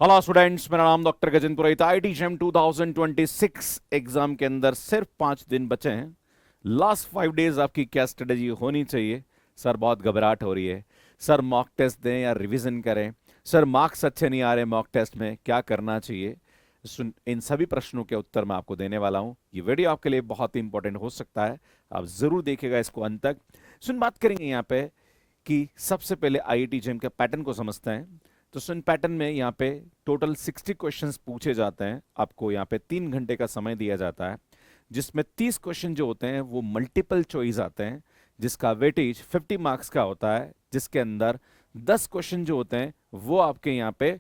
Hello students, मेरा नाम doctor Gajendra Purohit. IIT JAM 2026 exam के अंदर सिर्फ 5 दिन बचे हैं। लास्ट 5 डेज आपकी क्या स्ट्रेटेजी होनी चाहिए? सर बहुत घबराहट हो रही है। सर मॉक टेस्ट दें या रिवीजन करें? सर मार्क्स अच्छे नहीं आ रहे मॉक टेस्ट में, क्या करना चाहिए? इन सभी प्रश्नों के उत्तर मैं आपको देने वाला हूं। ये वीडियो आपके लिए बहुत ही इंपॉर्टेंट हो सकता है, आप जरूर देखिएगा इसको अंत तक। बात करेंगे यहाँ पे कि सबसे पहले आईआईटी जेम के पैटर्न को समझते हैं। तो सुन पैटर्न में यहाँ पे टोटल 60 क्वेश्चंस पूछे जाते हैं। आपको यहाँ पे 3 घंटे का समय दिया जाता है, जिसमें 30 क्वेश्चन जो होते हैं वो मल्टीपल चॉइस आते हैं, जिसका वेटेज 50 मार्क्स का होता है। जिसके अंदर 10 क्वेश्चन जो होते हैं वो आपके यहाँ पे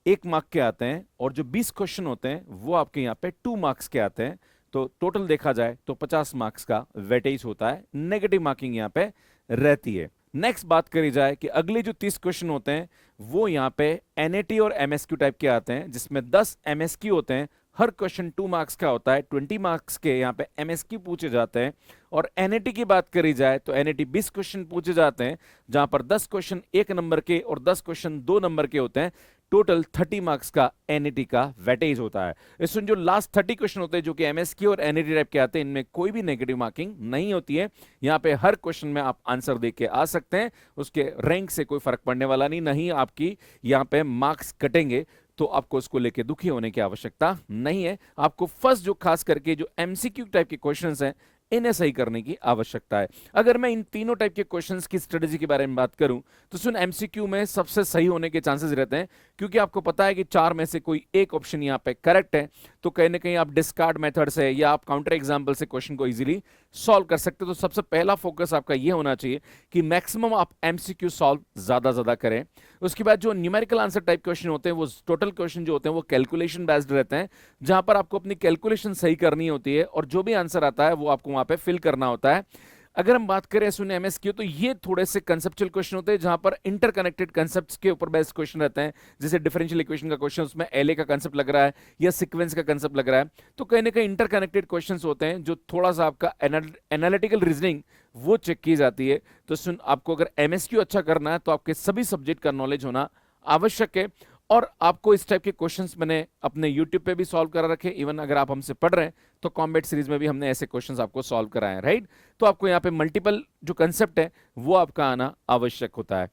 1 मार्क के आते हैं, और जो 20 क्वेश्चन होते हैं वो आपके यहाँ पे 2 मार्क्स के आते हैं। तो टोटल देखा जाए तो 50 मार्क्स का वेटेज होता है। नेगेटिव मार्किंग यहाँ पे रहती है। नेक्स्ट बात करी जाए कि अगले जो 30 क्वेश्चन होते हैं वो यहाँ पे एनएटी और एमएसक्यू टाइप के आते हैं, जिसमें 10 एमएसक्यू होते हैं। हर क्वेश्चन 2 मार्क्स का होता है। 20 मार्क्स के यहाँ पे एमएसक्यू पूछे जाते हैं। और एनएटी की बात करी जाए तो एनएटी 20 क्वेश्चन पूछे जाते हैं, जहां पर 10 क्वेश्चन 1 नंबर के और 10 क्वेश्चन 2 नंबर के होते हैं। टोटल 30 मार्क्स का एनईटी का वेटेज होता है। इसमें जो लास्ट 30 क्वेश्चन होते हैं जो कि एमएसक्यू और एनईटी टाइप के आते हैं, इनमें कोई भी नेगेटिव मार्किंग नहीं होती है। यहाँ पे हर क्वेश्चन में आप आंसर देख के आ सकते हैं, उसके रैंक से कोई फर्क पड़ने वाला नहीं आपकी यहाँ पे मार्क्स कटेंगे, तो आपको इसको लेके दुखी होने की आवश्यकता नहीं है। आपको फर्स्ट जो खास करके जो एमसीक्यू टाइप के क्वेश्चंस हैं इन्हें सही करने की आवश्यकता है। अगर मैं इन तीनों टाइप के क्वेश्चंस की स्ट्रेटेजी के बारे में बात करूं तो सुन एमसीक्यू में सबसे सही होने के चांसेस रहते हैं, क्योंकि आपको पता है कि 4 में से कोई एक ऑप्शन यहां पे करेक्ट है, तो कहीं ना कहीं आप डिस्कार्ड मेथड से या आप काउंटर एग्जाम्पल से क्वेश्चन को इजीली सॉल्व कर सकते हो। तो सबसे पहला फोकस आपका यह होना चाहिए कि मैक्सिमम आप एमसीक्यू सॉल्व ज्यादा करें। उसके बाद जो न्यूमेरिकल आंसर टाइप क्वेश्चन होते हैं वो टोटल क्वेश्चन जो होते हैं वो कैलकुलेशन बेस्ड रहते हैं, जहां पर आपको अपनी कैलकुलेशन सही करनी होती है और जो भी आंसर आता है वो आपको वहां पे फिल करना होता है। अगर हम बात करें सुने एमएसक्यू, तो ये थोड़े से कंसेप्चुअल क्वेश्चन होते हैं, जहां पर इंटरकनेक्टेड कंसेप्ट्स के ऊपर बेस्ड क्वेश्चन रहते हैं। जैसे डिफरेंशियल इक्वेशन का क्वेश्चन, उसमें एलए का कंसेप्ट लग रहा है या सीक्वेंस का कंसेप्ट लग रहा है, तो कहीं ना कहीं इंटरकनेक्टेड क्वेश्चंस होते हैं जो थोड़ा सा आपका एनालिटिकल रीजनिंग वो चेक की जाती है। तो सुन, आपको अगर एमएसक्यू अच्छा करना है तो आपके सभी सब्जेक्ट का नॉलेज होना आवश्यक है। और आपको इस टाइप के क्वेश्चंस मैंने अपने YouTube पे भी सॉल्व करा रखे। इवन अगर आप हमसे पढ़ रहे हैं तो कॉम्बैट सीरीज में भी हमने ऐसे क्वेश्चंस आपको सॉल्व कराए हैं, राइट? तो आपको यहाँ पे मल्टीपल जो कंसेप्ट है वो आपका आना आवश्यक होता है।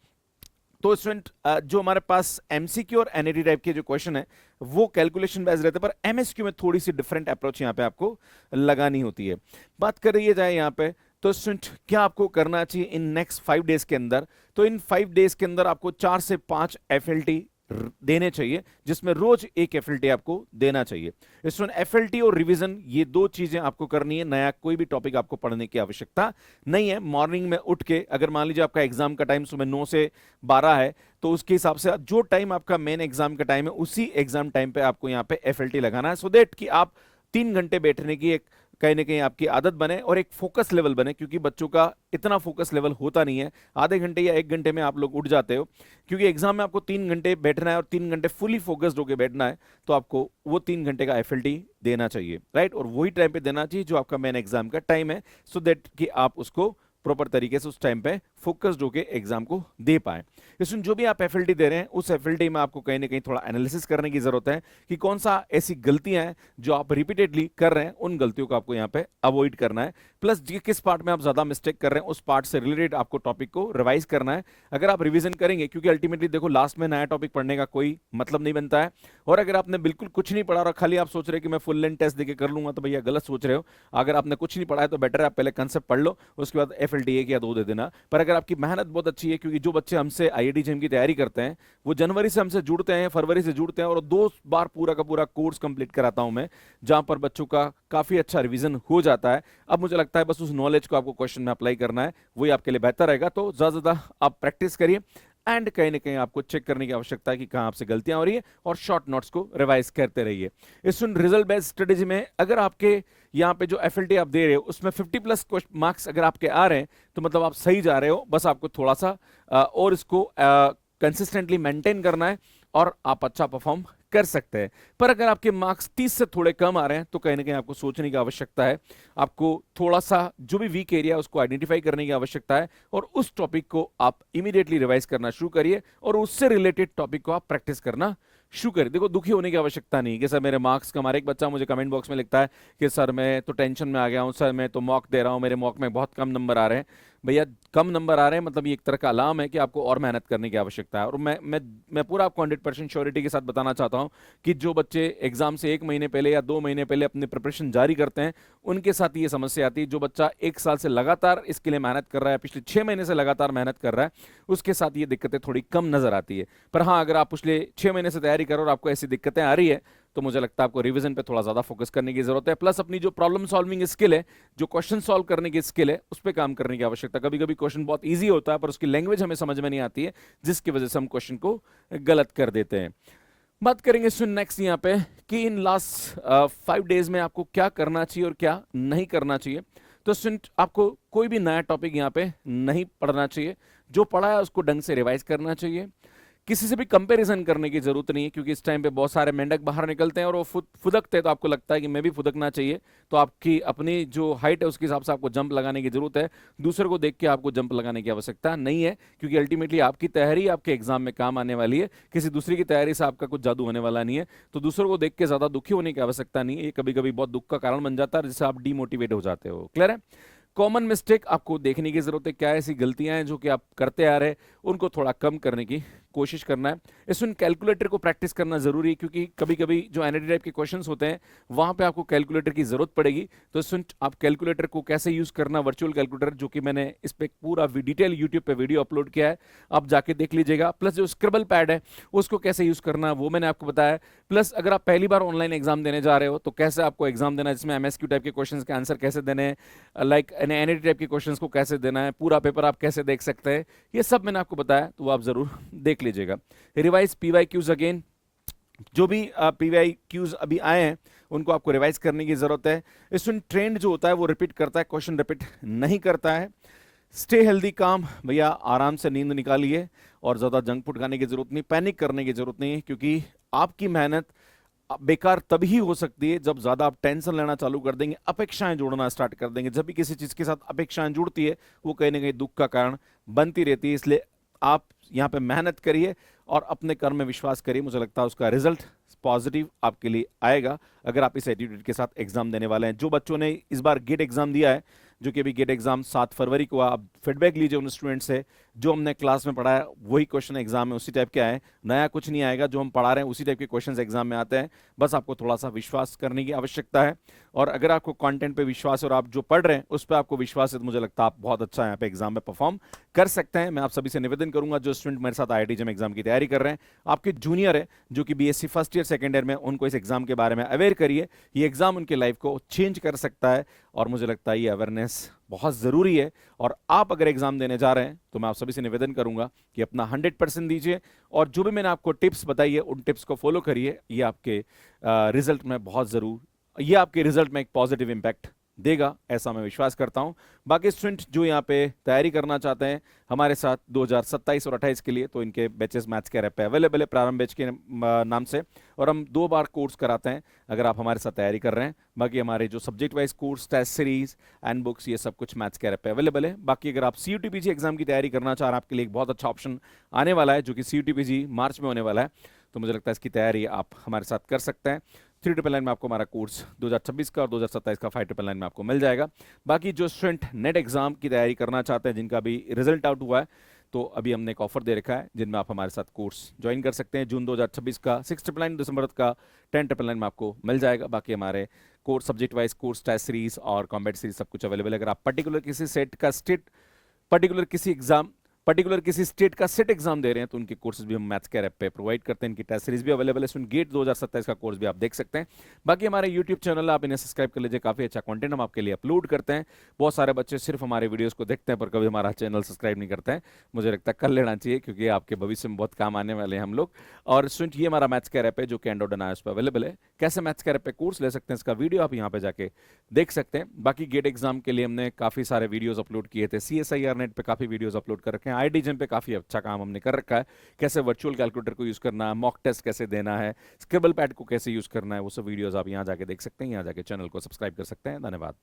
तो स्टूडेंट, जो हमारे पास एमसीक्यू और एनईटी टाइप के जो क्वेश्चन है वो कैलकुलेशन बेस्ड रहते हैं, पर एमएसक्यू में थोड़ी सी डिफरेंट अप्रोच यहाँ पे आपको लगानी होती है। बात कर रही है जाए यहाँ पे, तो स्टूडेंट क्या आपको करना चाहिए इन नेक्स्ट 5 डेज के अंदर? तो इन 5 डेज के अंदर आपको 4 से 5 एफएलटी देने चाहिए, जिसमें रोज एक एफएलटी आपको देना चाहिए। स्टूडेंट, एफएलटी और रिवीजन ये दो चीजें आपको करनी है। नया कोई भी टॉपिक आपको पढ़ने की आवश्यकता नहीं है। मॉर्निंग में उठ के, अगर मान लीजिए आपका एग्जाम का टाइम सुबह 9 से 12 है, तो उसके हिसाब से जो टाइम आपका मेन एग्जाम का टाइम है उसी एग्जाम टाइम पे आपको यहाँ पे एफएलटी लगाना है, सो दैट कि आप 3 घंटे बैठने की एक कहीं ना कहीं आपकी आदत बने और एक फोकस लेवल बने, क्योंकि बच्चों का इतना फोकस लेवल होता नहीं है। आधे घंटे या 1 घंटे में आप लोग उठ जाते हो, क्योंकि एग्जाम में आपको 3 घंटे बैठना है और 3 घंटे फुली फोकस्ड होकर बैठना है, तो आपको वो 3 घंटे का एफएलटी देना चाहिए, राइट? और वही टाइम पे देना चाहिए जो आपका मेन एग्जाम का टाइम है, सो दैट कि आप उसको प्रॉपर तरीके से उस टाइम पे फोकस्ड होकर एग्जाम को दे पाए। इसमें जो भी आप एफएलटी दे रहे हैं उस एफएलटी में आपको कहीं ना कहीं थोड़ा एनालिसिस करने की जरूरत है कि कौन सा ऐसी गलतियां हैं जो आप रिपीटेडली कर रहे हैं, उन गलतियों को आपको यहाँ पे अवॉइड करना है। प्लस किस पार्ट में आप ज्यादा मिस्टेक कर रहे हैं उस पार्ट से रिलेटेड आपको टॉपिक को रिवाइज करना है। अगर आप रिवीजन करेंगे, क्योंकि अल्टीमेटली देखो लास्ट में नया टॉपिक पढ़ने का कोई मतलब नहीं बनता है, और अगर आपने बिल्कुल कुछ नहीं पढ़ा और खाली आप सोच रहे कि मैं फुल लेंथ टेस्ट देके कर लूंगा, तो भैया गलत सोच रहे हो। अगर आपने कुछ नहीं पढ़ा है तो बेटर है आप पहले कंसेप्ट पढ़ लो, उसके बाद एफएलटी 1 या 2 दे देना। पर अगर आपकी मेहनत बहुत अच्छी है, क्योंकि जो बच्चे हमसे आईआईटी जेईई की तैयारी करते हैं वो जनवरी से हमसे जुड़ते हैं, फरवरी से जुड़ते हैं, और 2 बार पूरा का पूरा कोर्स कंप्लीट कराता हूं मैं, जहां पर बच्चों का काफी अच्छा रिवीजन हो जाता है। अब मुझे लगता है बस उस नॉलेज को आपको क्वेश्चन में अप्लाई करना है, वही आपके लिए बेहतर रहेगा। तो ज्यादा आप प्रैक्टिस करिए एंड कहीं ना कहीं आपको चेक करने की आवश्यकता है कि कहां आपसे गलतियां हो रही है, और शॉर्ट नोट्स को रिवाइज करते रहिए। इस रिजल्ट बेस्ड स्ट्रेटेजी में अगर आपके यहाँ पे जो एफएलटी आप दे रहे हो उसमें 50+ मार्क्स अगर आपके आ रहे हैं, तो मतलब आप सही जा रहे हो। बस आपको थोड़ा सा और इसको कंसिस्टेंटली मेंटेन करना है और आप अच्छा परफॉर्म कर सकते हैं। पर अगर आपके मार्क्स 30 से थोड़े कम आ रहे हैं तो कहीं ना कहीं आपको सोचने की आवश्यकता है। आपको थोड़ा सा जो भी वीक एरिया है उसको आइडेंटिफाई करने की आवश्यकता है, और उस टॉपिक को आप इमीडिएटली रिवाइज करना शुरू करिए और उससे रिलेटेड टॉपिक को आप प्रैक्टिस करना शुक्र, देखो दुखी होने की आवश्यकता नहीं कि सर मेरे मार्क्स कम आ रहे। एक बच्चा मुझे कमेंट बॉक्स में लिखता है कि सर मैं तो टेंशन में आ गया हूँ, सर मैं तो मॉक दे रहा हूँ, मेरे मॉक में बहुत कम नंबर आ रहे हैं। भैया कम नंबर आ रहे हैं मतलब ये एक तरह का अलार्म है कि आपको और मेहनत करने की आवश्यकता है। और मैं पूरा आपको 100% श्योरिटी के साथ बताना चाहता हूँ कि जो बच्चे एग्जाम से 1 महीने पहले या 2 महीने पहले अपनी प्रिपरेशन जारी करते हैं उनके साथ ये समस्या आती है। जो बच्चा 1 साल से लगातार इसके लिए मेहनत कर रहा है, पिछले 6 महीने से लगातार मेहनत कर रहा है, उसके साथ ये दिक्कतें थोड़ी कम नजर आती है। पर हाँ, अगर आप पिछले 6 महीने से तैयारी करो और आपको ऐसी दिक्कतें आ रही है तो मुझे लगता है आपको रिवीजन पे थोड़ा ज्यादा फोकस करने की जरूरत है। प्लस अपनी जो प्रॉब्लम सॉल्विंग स्किल है, जो क्वेश्चन सॉल्व करने की स्किल है, उस पर काम करने की आवश्यकता। कभी कभी क्वेश्चन बहुत ईजी होता है पर उसकी लैंग्वेज हमें समझ में नहीं आती है, जिसकी वजह से हम क्वेश्चन को गलत कर देते हैं। बात करेंगे सुन नेक्स्ट यहाँ पे कि इन लास्ट 5 डेज में आपको क्या करना चाहिए और क्या नहीं करना चाहिए। तो सुन, आपको कोई भी नया टॉपिक यहाँ पे नहीं पढ़ना चाहिए। जो पढ़ा है उसको ढंग से रिवाइज करना चाहिए। किसी से भी कंपैरिजन करने की जरूरत नहीं है, क्योंकि इस टाइम पे बहुत सारे मेंढक बाहर निकलते हैं और वो फुदकते हैं, तो आपको लगता है कि मैं भी फुदकना चाहिए, तो आपकी अपनी जो हाइट है उसके हिसाब से आपको जंप लगाने की जरूरत है। दूसरे को देख के आपको जंप लगाने की आवश्यकता नहीं है, क्योंकि अल्टीमेटली आपकी तैयारी आपके एग्जाम में काम आने वाली है। किसी दूसरे की तैयारी से आपका कुछ जादू होने वाला नहीं है। तो दूसरों को देख के ज्यादा दुखी होने की आवश्यकता नहीं है। ये कभी कभी बहुत दुख का कारण बन जाता है जिससे आप डीमोटिवेट हो जाते हो। क्लियर है? कॉमन मिस्टेक आपको देखने की जरूरत है, क्या ऐसी गलतियां हैं जो कि आप करते आ रहे हैं, उनको थोड़ा कम करने की कोशिश करना है। इसमें कैलकुलेटर को प्रैक्टिस करना जरूरी है, क्योंकि कभी कभी जो एनआईटी टाइप के क्वेश्चंस होते हैं वहां पे आपको कैलकुलेटर की जरूरत पड़ेगी। तो इसमें आप कैलकुलेटर को कैसे यूज करना, वर्चुअल कैलकुलेटर, जो कि मैंने इस पे पूरा डिटेल यूट्यूब पे वीडियो अपलोड किया है, आप जाके देख लीजिएगा। प्लस जो स्क्रिबल पैड है उसको कैसे यूज करना वो मैंने आपको बताया। प्लस अगर आप पहली बार ऑनलाइन एग्जाम देने जा रहे हो तो कैसे आपको एग्जाम देना है, जिसमें एमएसक्यू टाइप के क्वेश्चंस के आंसर कैसे देने हैं, लाइक एनआईटी टाइप के क्वेश्चंस को कैसे देना है, पूरा पेपर आप कैसे देख सकते हैं, ये सब मैंने आपको बताया, तो वो आप जरूर देख लीजिएगा। रिवाइज पीवाई क्यूज अगेन, जो भी पीवाई क्यूज अभी आए हैं उनको आपको रिवाइज करने की जरूरत है। इसमें ट्रेंड जो होता है वो रिपीट करता है, क्वेश्चन रिपीट नहीं करता है। स्टे हेल्दी काम, भैया आराम से नींद निकालिए और ज्यादा जंक फूड खाने की जरूरत नहीं, पैनिक करने की जरूरत नहीं है, क्योंकि आपकी मेहनत बेकार तभी हो सकती है जब ज्यादा आप टेंशन लेना चालू कर देंगे, अपेक्षाएं जोड़ना स्टार्ट कर देंगे। जब भी किसी चीज के साथ अपेक्षाएं जुड़ती है वो कहीं ना कहीं दुख का कारण बनती रहती है। इसलिए आप यहाँ पे मेहनत करिए और अपने कर्म में विश्वास करिए, मुझे लगता है उसका रिजल्ट पॉजिटिव आपके लिए आएगा अगर आप इस एटीट्यूड के साथ एग्जाम देने वाले हैं। जो बच्चों ने इस बार गेट एग्जाम दिया है, जो कि अभी गेट एग्जाम 7 फरवरी को, आप फीडबैक लीजिए उन स्टूडेंट से। जो हमने क्लास में पढ़ाया वही क्वेश्चन एग्जाम में उसी टाइप के आए, नया कुछ नहीं आएगा। जो हम पढ़ा रहे हैं उसी टाइप के क्वेश्चन एग्जाम में आते हैं, बस आपको थोड़ा सा विश्वास करने की आवश्यकता है। और अगर आपको कंटेंट पे विश्वास है और आप जो पढ़ रहे हैं उस पर आपको विश्वास है, तो मुझे लगता है आप बहुत अच्छा यहाँ पे एग्जाम में परफॉर्म कर सकते हैं। मैं आप सभी से निवेदन करूंगा, जो स्टूडेंट मेरे साथ आईआईटी जेईई एग्जाम की तैयारी कर रहे हैं, आपके जूनियर है जो कि BSc first year second year में, उनको इस एग्जाम के बारे में अवेयर करिए। ये एग्जाम उनकी लाइफ को चेंज कर सकता है और मुझे लगता है ये अवेयरनेस बहुत जरूरी है। और आप अगर एग्जाम देने जा रहे हैं तो मैं आप सभी से निवेदन करूंगा कि अपना 100% दीजिए और जो भी मैंने आपको टिप्स बताई है उन टिप्स को फॉलो करिए। ये आपके रिजल्ट में बहुत जरूर, ये आपके रिजल्ट में एक पॉजिटिव इंपैक्ट देगा, ऐसा मैं विश्वास करता हूं। बाकी स्टूडेंट जो यहाँ पे तैयारी करना चाहते हैं हमारे साथ 2027 और 28 के लिए, तो इनके बैचेस मैथ्स के ऐप पे अवेलेबल है, प्रारंभ बैच के नाम से, और हम 2 बार कोर्स कराते हैं अगर आप हमारे साथ तैयारी कर रहे हैं। बाकी हमारे जो subject wise course, test series and books, ये सब कुछ मैथ्स के ऐप पे अवेलेबल है। बाकी अगर आप सीयूटी पीजी एग्जाम की तैयारी करना चाह रहे हैं, आपके लिए एक बहुत अच्छा ऑप्शन आने वाला है, जो कि सीयूटी पीजी मार्च में होने वाला है, तो मुझे लगता है इसकी तैयारी आप हमारे साथ कर सकते हैं। 399 में आपको हमारा कोर्स 2026 का और 2027 का 599 में आपको मिल जाएगा। बाकी जो स्टूडेंट नेट एग्जाम की तैयारी करना चाहते हैं, जिनका भी रिजल्ट आउट हुआ है, तो अभी हमने एक ऑफर दे रखा है जिनमें आप हमारे साथ कोर्स ज्वाइन कर सकते हैं। जून 2026 का 699, दिसंबर का 1099 में आपको मिल जाएगा। बाकी हमारे course subject wise course, test series और कॉम्बैट सीरीज सब कुछ अवेलेबल है। अगर आप पर्टिकुलर किसी स्टेट का सेट एग्जाम दे रहे हैं तो उनके कोर्सेज भी हम मैथ्स के ऐप पे प्रोवाइड करते हैं। इनकी टेस्ट सीरीज भी अवेलेबल है। इसमें गेट 2027 का कोर्स भी आप देख सकते हैं। बाकी हमारे यूट्यूब चैनल आप इन्हें सब्सक्राइब कर लीजिए, काफी अच्छा कंटेंट हम आपके लिए अपलोड करते हैं। बहुत सारे बच्चे सिर्फ हमारे वीडियोस को देखते हैं पर कभी हमारा चैनल सब्सक्राइब नहीं करते हैं, मुझे लगता है कर लेना चाहिए, क्योंकि आपके भविष्य में बहुत काम आने वाले हैं हम लोग। और स्टूडेंट ये हमारा मैथ्स के ऐप है जो कि एंड्रॉइड एंड आईओएस पे अवेलेबल है। कैसे मैथ्स के ऐप पे कोर्स ले सकते हैं इसका वीडियो आप यहाँ पे जाके देख सकते हैं। बाकी गेट एग्जाम के लिए हमने काफी सारे वीडियोस अपलोड किए थे, CSIR नेट पे काफी वीडियोस अपलोड कर रखे हैं, आईआईटी जेईई पे काफी अच्छा काम हमने कर रखा है। कैसे वर्चुअल कैलकुलेटर को यूज करना है, मॉक टेस्ट कैसे देना है, स्क्रिबल पैड को कैसे यूज करना है, वो सब वीडियोस आप यहाँ जाके देख सकते हैं। यहाँ जाके चैनल को सब्सक्राइब कर सकते हैं। धन्यवाद।